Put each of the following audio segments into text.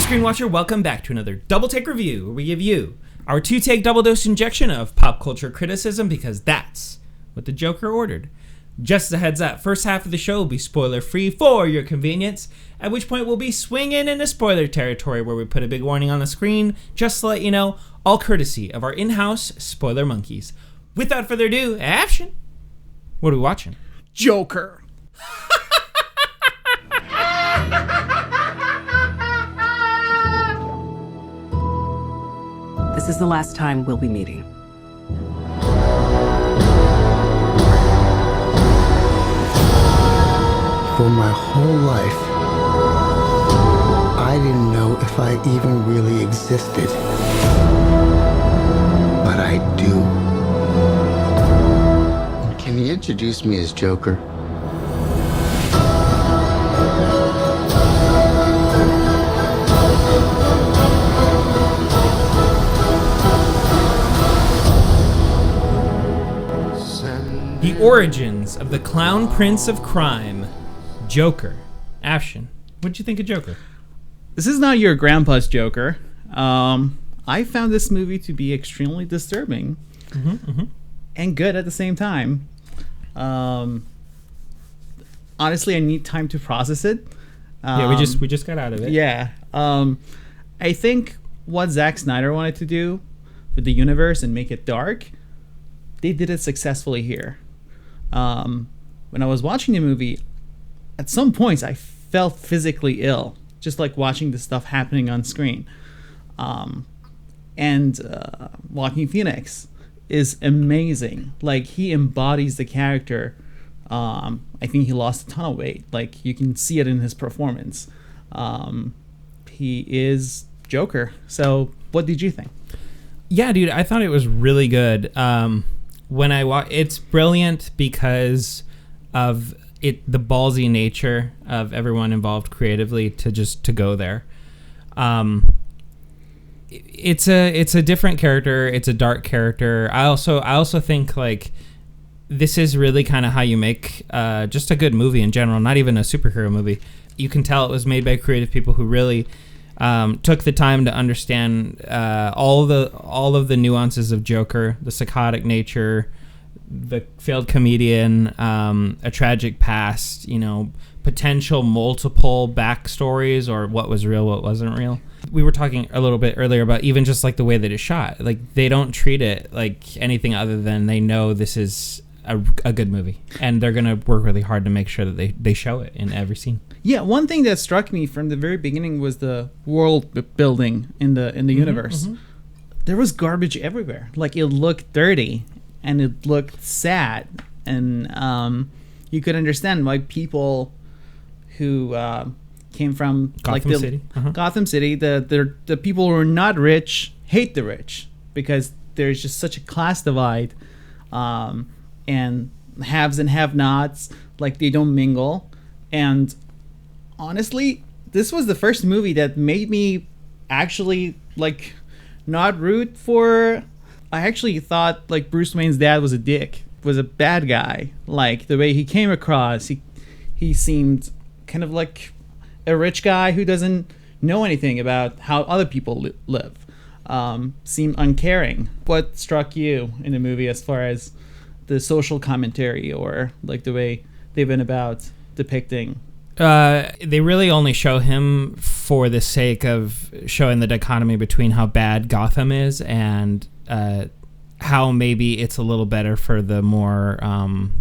Screen Watcher, welcome back to another Double Take Review, where we give you our 2-take double dose injection of pop culture criticism, because that's what the Joker ordered. Just as a heads up, first half of the show will be spoiler free for your convenience, at which point we'll be swinging into spoiler territory where we put a big warning on the screen just to let you know, all courtesy of our in-house spoiler monkeys. Without further ado, action! What are we watching? Joker. This is the last time we'll be meeting. For my whole life, I didn't know if I even really existed. But I do. Can you introduce me as Joker? The origins of the clown prince of crime, Joker. Afshin, what did you think of Joker? This is not your grandpa's Joker. I found this movie to be extremely disturbing and good at the same time. Honestly, I need time to process it. Yeah, we just got out of it. Yeah. I think what Zack Snyder wanted to do with the universe and make it dark, they did it successfully here. When I was watching the movie, at some points I felt physically ill, just like watching the stuff happening on screen. And Joaquin Phoenix is amazing. Like, he embodies the character. I think he lost a ton of weight. Like, you can see it in his performance. He is Joker. So what did you think? Yeah, dude, I thought it was really good. When it's brilliant because of the ballsy nature of everyone involved creatively to go there. It's a different character. It's a dark character. I also think, like, this is really kind of how you make just a good movie in general, not even a superhero movie. You can tell it was made by creative people who really took the time to understand all of the nuances of Joker, the psychotic nature, the failed comedian, a tragic past, potential multiple backstories, or what was real, what wasn't real. We were talking a little bit earlier about even just like the way that it's shot. Like, they don't treat it like anything other than they know this is a good movie, and they're gonna work really hard to make sure that they show it in every scene. Yeah, one thing that struck me from the very beginning was the world building in the universe. There was garbage everywhere. Like, it looked dirty and it looked sad, and you could understand why people who came from Gotham City. Gotham City, the people who are not rich hate the rich, because there's just such a class divide, and haves and have-nots, like, they don't mingle. And honestly, this was the first movie that made me actually, like, not root for... I actually thought, like, Bruce Wayne's dad was a dick, was a bad guy. Like, the way he came across, he seemed kind of like a rich guy who doesn't know anything about how other people live. Seemed uncaring. What struck you in the movie as far as the social commentary, or like the way they've been about depicting? They really only show him for the sake of showing the dichotomy between how bad Gotham is and how maybe it's a little better for the more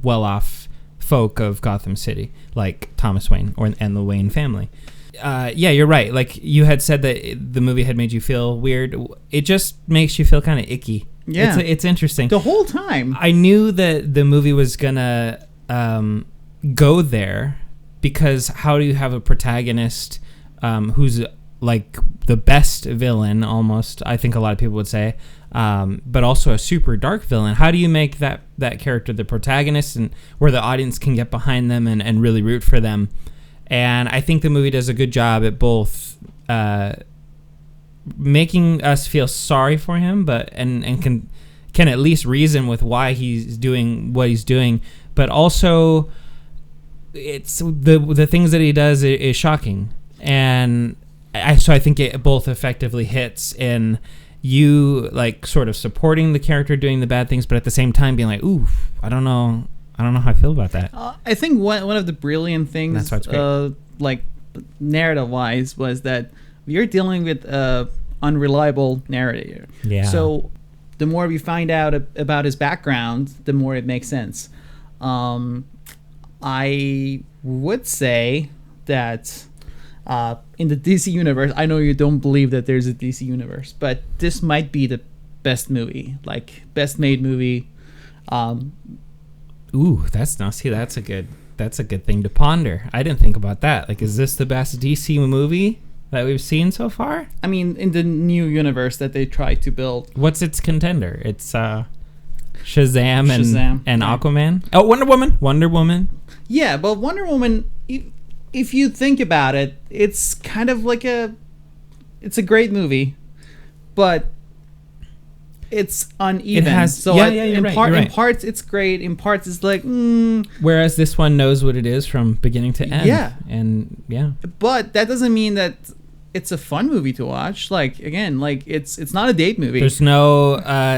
well-off folk of Gotham City, like Thomas Wayne and the Wayne family. Yeah, you're right. Like, you had said that the movie had made you feel weird. It just makes you feel kind of icky. Yeah, it's interesting. The whole time I knew that the movie was gonna go there, because how do you have a protagonist who's like the best villain, almost, I think a lot of people would say, but also a super dark villain? How do you make that character the protagonist, and where the audience can get behind them and really root for them? And I think the movie does a good job at both making us feel sorry for him, but and can at least reason with why he's doing what he's doing, but also it's the things that he does is shocking. And so I think it both effectively hits in you like sort of supporting the character doing the bad things, but at the same time being like, ooh, I don't know how I feel about that. I think one of the brilliant things, That's why it's great. like narrative wise, was that you're dealing with unreliable narrator. Yeah. So the more we find out about his background, the more it makes sense. I would say that in the DC universe, I know you don't believe that there's a DC universe, but this might be the best movie, like best made movie. Ooh, that's a good thing to ponder. I didn't think about that. Like, is this the best DC movie that we've seen so far? I mean, in the new universe that they tried to build. What's its contender? It's Shazam and right. Aquaman. Oh, Wonder Woman. Yeah, but Wonder Woman, if you think about it, it's kind of like it's a great movie, but it's uneven. It has, so you're right. in parts it's great, in parts it's like whereas this one knows what it is from beginning to end. Yeah. And yeah. But that doesn't mean that it's a fun movie to watch. Like, again, like it's not a date movie. There's no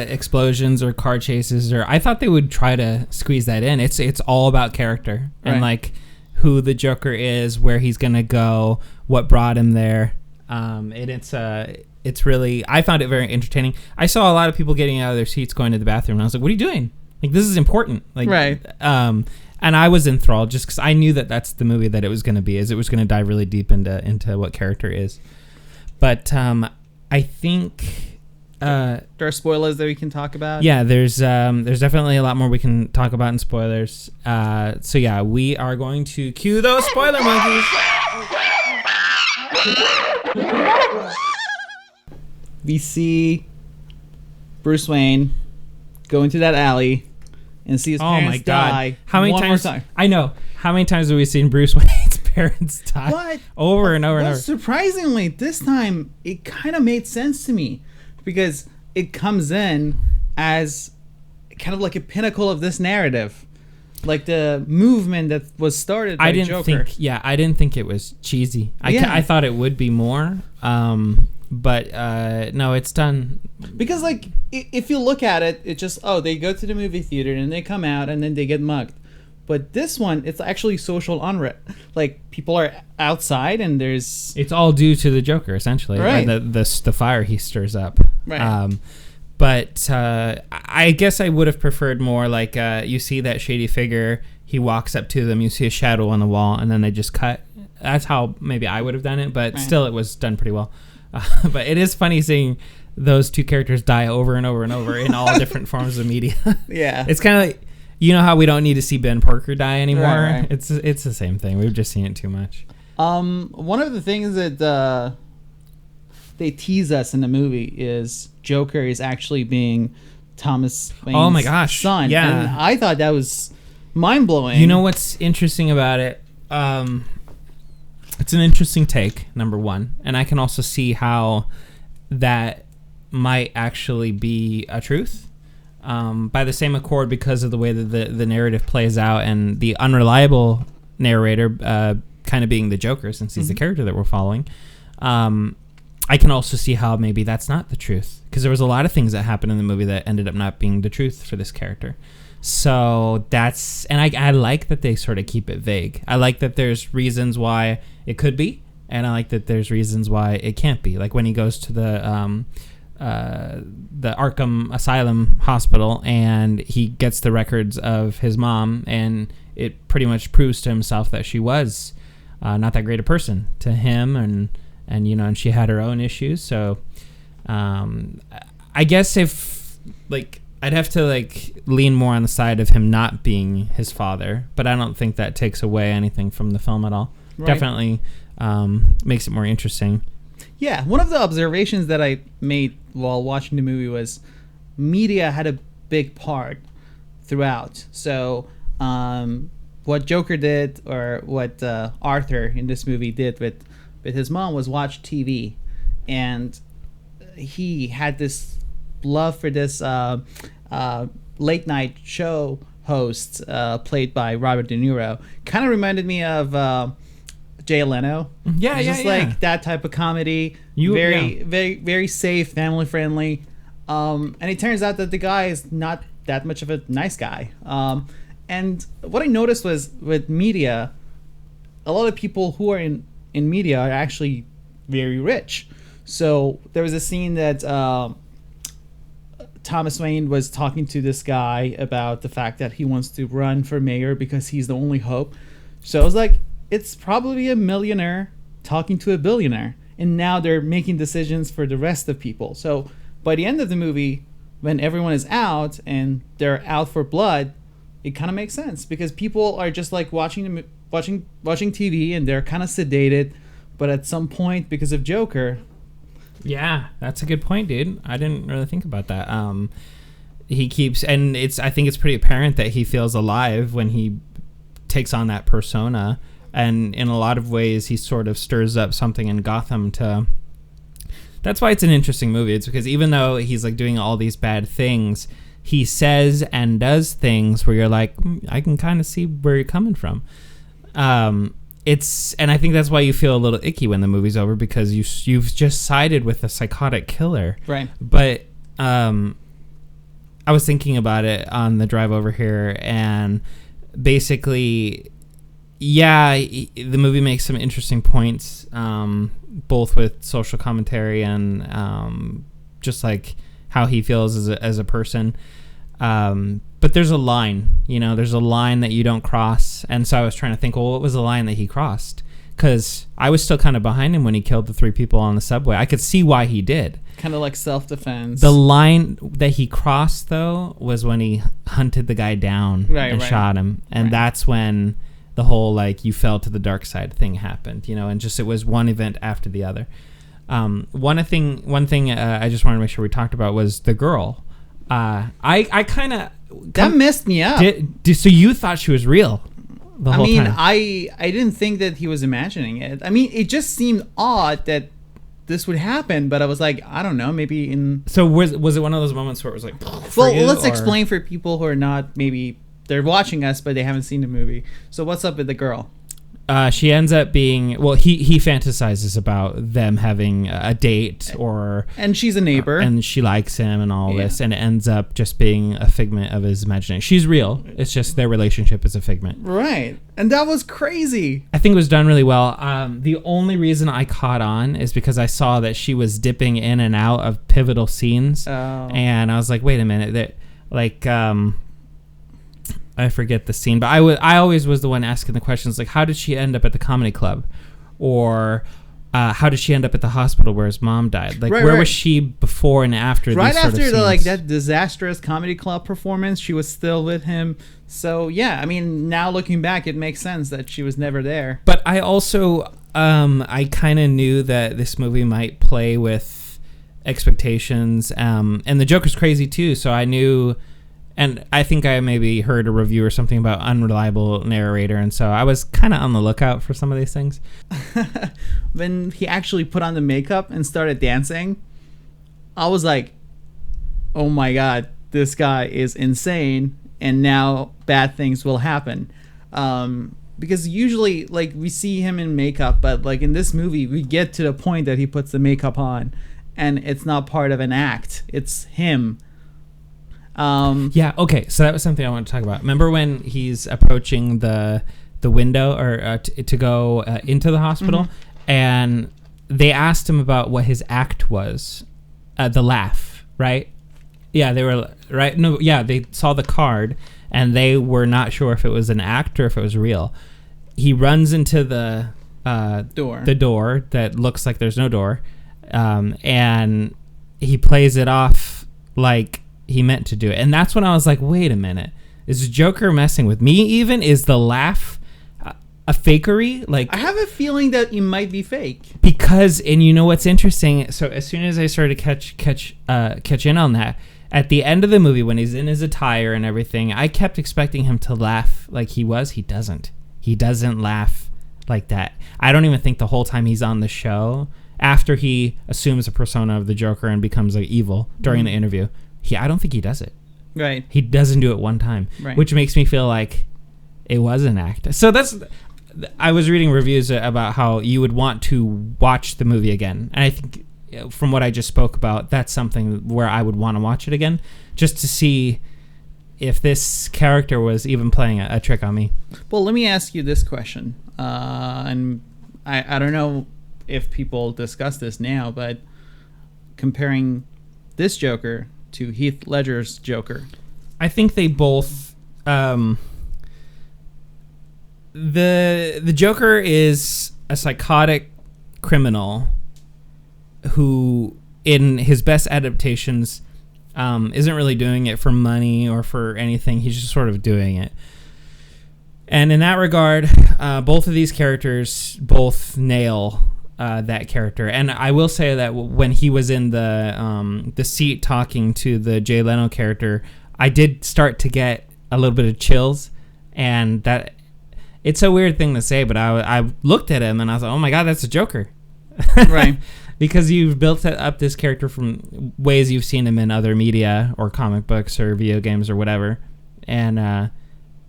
explosions or car chases, or I thought they would try to squeeze that in. It's all about character and like who the Joker is, where he's gonna go, what brought him there. And it's really, I found it very entertaining. I saw a lot of people getting out of their seats going to the bathroom, and I was like, what are you doing? Like, this is important. Like, right. And I was enthralled just because I knew that that's the movie that it was going to be, is it was going to dive really deep into what character is. But I think there are spoilers that we can talk about. Yeah, there's definitely a lot more we can talk about in spoilers. So yeah, we are going to cue those spoiler monkeys. We see Bruce Wayne go into that alley and see his parents die. How many one times? More time. I know. How many times have we seen Bruce Wayne's parents die? But over and over and over. Surprisingly, this time it kind of made sense to me, because it comes in as kind of like a pinnacle of this narrative, like the movement that was started by Joker. I didn't think it was cheesy. I thought it would be more. But no, it's done. Because, like, if you look at it, it's just, they go to the movie theater and they come out and then they get mugged. But this one, it's actually social unrest. Like, people are outside and there's... It's all due to the Joker, essentially. Right. The fire he stirs up. Right. But I guess I would have preferred more, like, you see that shady figure, he walks up to them, you see a shadow on the wall, and then they just cut. That's how maybe I would have done it, but still it was done pretty well. But it is funny seeing those two characters die over and over and over in all different forms of media. Yeah. It's kind of like, you know how we don't need to see Ben Parker die anymore? Right. It's the same thing. We've just seen it too much. One of the things that they tease us in the movie is Joker is actually being Thomas Wayne's son. Yeah. And I thought that was mind-blowing. You know what's interesting about it? It's an interesting take, number one. And I can also see how that might actually be a truth. By the same accord, because of the way that the narrative plays out and the unreliable narrator kind of being the Joker, since he's the character that we're following. I can also see how maybe that's not the truth, because there was a lot of things that happened in the movie that ended up not being the truth for this character. So that's, and I like that they sort of keep it vague. I like that there's reasons why it could be, and I like that there's reasons why it can't be. Like when he goes to the Arkham Asylum Hospital and he gets the records of his mom, and it pretty much proves to himself that she was not that great a person to him, and you know, and she had her own issues. So I guess if like, I'd have to like lean more on the side of him not being his father, but I don't think that takes away anything from the film at all. Right. Definitely makes it more interesting. Yeah, one of the observations that I made while watching the movie was media had a big part throughout. So what Joker did, or what Arthur in this movie did with his mom, was watch TV, and he had this love for this late night show host played by Robert De Niro. Kind of reminded me of Jay Leno. Yeah, It's yeah, just yeah. like that type of comedy. Very safe, family friendly. And it turns out that the guy is not that much of a nice guy. And what I noticed was with media, a lot of people who are in media are actually very rich. So there was a scene that Thomas Wayne was talking to this guy about the fact that he wants to run for mayor because he's the only hope. So I was like, it's probably a millionaire talking to a billionaire. And now they're making decisions for the rest of people. So by the end of the movie, when everyone is out and they're out for blood, it kind of makes sense because people are just like watching TV and they're kind of sedated. But at some point, because of Joker... Yeah, that's a good point, dude. I didn't really think about that. He keeps, and I think it's pretty apparent that he feels alive when he takes on that persona, and in a lot of ways, he sort of stirs up something in Gotham to. That's why it's an interesting movie. It's because even though he's like doing all these bad things, he says and does things where you're like, I can kind of see where you're coming from. And I think that's why you feel a little icky when the movie's over because you've just sided with a psychotic killer. Right. But I was thinking about it on the drive over here, and basically, yeah, the movie makes some interesting points, both with social commentary and just like how he feels as a person. But there's a line, there's a line that you don't cross. And so I was trying to think, well, what was the line that he crossed? Because I was still kind of behind him when he killed the 3 people on the subway. I could see why he did. Kind of like self-defense. The line that he crossed, though, was when he hunted the guy down and shot him. And that's when the whole, like, you fell to the dark side thing happened, and just it was one event after the other. One thing I just wanted to make sure we talked about was the girl. I kind of... That messed me up. So you thought she was real the whole time? I didn't think that he was imagining it. I mean, it just seemed odd that this would happen, but I was like, I don't know, maybe in... So was it one of those moments where it was like... Let's explain for people who are not, maybe they're watching us, but they haven't seen the movie. So what's up with the girl? She ends up being... Well, he fantasizes about them having a date and she's a neighbor. And she likes him and all this. And it ends up just being a figment of his imagination. She's real. It's just their relationship is a figment. Right. And that was crazy. I think it was done really well. The only reason I caught on is because I saw that she was dipping in and out of pivotal scenes. Oh. And I was like, wait a minute. I forget the scene, but I always was the one asking the questions, like, how did she end up at the comedy club? Or how did she end up at the hospital where his mom died? Like, where was she before and after right these sort after of the, scenes? like, that disastrous comedy club performance, she was still with him. So, yeah, I mean, now looking back, it makes sense that she was never there. But I also, I kind of knew that this movie might play with expectations. And the Joker's crazy, too, so I knew... And I think I maybe heard a review or something about Unreliable narrator, and so I was kind of on the lookout for some of these things. When he actually put on the makeup and started dancing, I was like, oh my God, this guy is insane, and now bad things will happen. Because usually, like, we see him in makeup, but, like, in this movie, we get to the point that he puts the makeup on, and it's not part of an act. It's him. Yeah, okay, so that was something I wanted to talk about. Remember when he's approaching the window or to go into the hospital, and they asked him about what his act was, the laugh, right? Yeah, they were right. No, yeah, they saw the card and they were not sure if it was an act or if it was real. He runs into the door that looks like there's no door, and he plays it off like he meant to do it. And that's when I was like, wait a minute, is Joker messing with me? Even is the laugh a fakery? Like, I have a feeling that it might be fake, because, and you know what's interesting, so as soon as I started to catch in on that, at the end of the movie when he's in his attire and everything, I kept expecting him to laugh like he doesn't laugh like that. I don't even think the whole time he's on the show, after he assumes a persona of the Joker and becomes like evil during the interview, I don't think he does it. Right. He doesn't do it one time, right, which makes me feel like it was an act. So that's I was reading reviews about how you would want to watch the movie again, and I think from what I just spoke about, that's something where I would want to watch it again, just to see if this character was even playing a trick on me. Well, let me ask you this question, and I don't know if people discuss this now, but comparing this Joker to Heath Ledger's Joker, I think they both. The Joker is a psychotic criminal who, in his best adaptations, isn't really doing it for money or for anything. He's just sort of doing it. And in that regard, both of these characters both nail that character. And I will say that when he was in the seat talking to the Jay Leno character, I did start to get a little bit of chills. And that it's a weird thing to say, but I looked at him and I was like, oh my God, that's a Joker. right? Because you've built up this character from ways you've seen him in other media or comic books or video games or whatever. And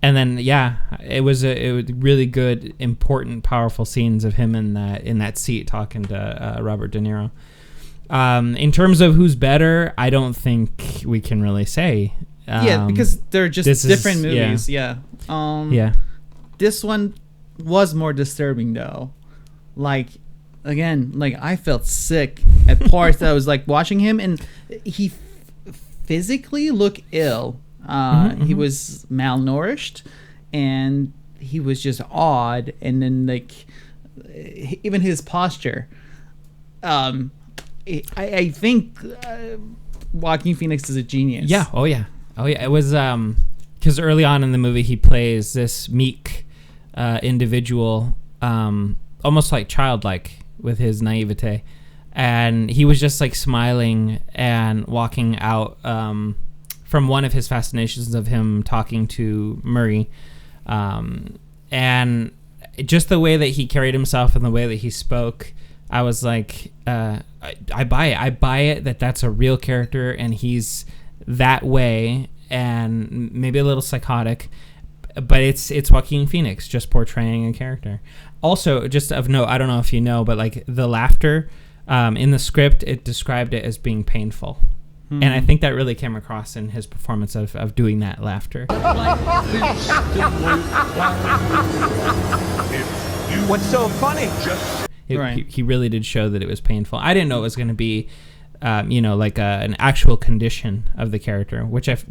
then, it was really good, important, powerful scenes of him in that seat talking to Robert De Niro. In terms of who's better, I don't think we can really say. Because they're just different movies. Yeah. This one was more disturbing though. Like, again, like I felt sick at parts that I was like watching him, and he physically looked ill. He was malnourished, and he was just odd. And then like even his posture. I think Joaquin Phoenix is a genius. Yeah. Oh yeah. It was because early on in the movie he plays this meek individual, almost like childlike with his naivete, and he was just like smiling and walking out from one of his fascinations of him talking to Murray, and just the way that he carried himself and the way that he spoke, I was like, I buy it. I buy it that's a real character and he's that way and maybe a little psychotic, but it's Joaquin Phoenix just portraying a character. Also, just of note, I don't know if you know, but like the laughter in the script, it described it as being painful. And I think that really came across in his performance of doing that laughter. What's so funny? He really did show that it was painful. I didn't know it was going to be, like an actual condition of the character, which if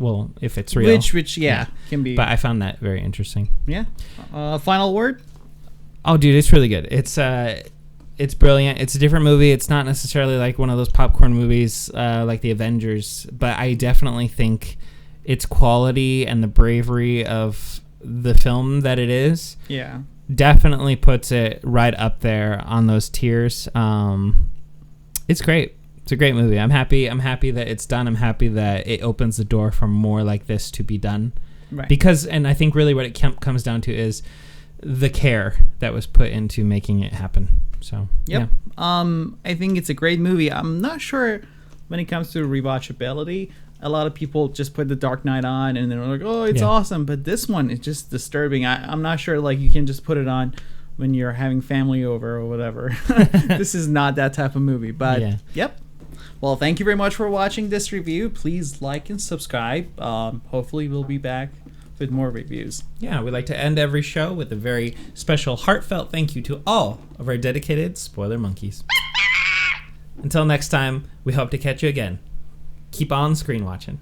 it's real. Which can be. But I found that very interesting. Yeah. Final word? Oh, dude, it's really good. It's brilliant. It's a different movie. It's not necessarily like one of those popcorn movies like The Avengers, but I definitely think its quality and the bravery of the film that it is definitely puts it right up there on those tiers. It's great. It's a great movie. I'm happy that it's done. I'm happy that it opens the door for more like this to be done. Right. Because, and I think really what it comes down to is the care that was put into making it happen. So, yep. Yeah. I think it's a great movie. I'm not sure when it comes to rewatchability. A lot of people just put The Dark Knight on and they're like, oh, it's awesome. But this one is just disturbing. I'm not sure like you can just put it on when you're having family over or whatever. This is not that type of movie. But, yep. Well, thank you very much for watching this review. Please like and subscribe. Hopefully we'll be back with more reviews. Yeah, we like to end every show with a very special, heartfelt thank you to all of our dedicated spoiler monkeys. Until next time, we hope to catch you again. Keep on screen watching.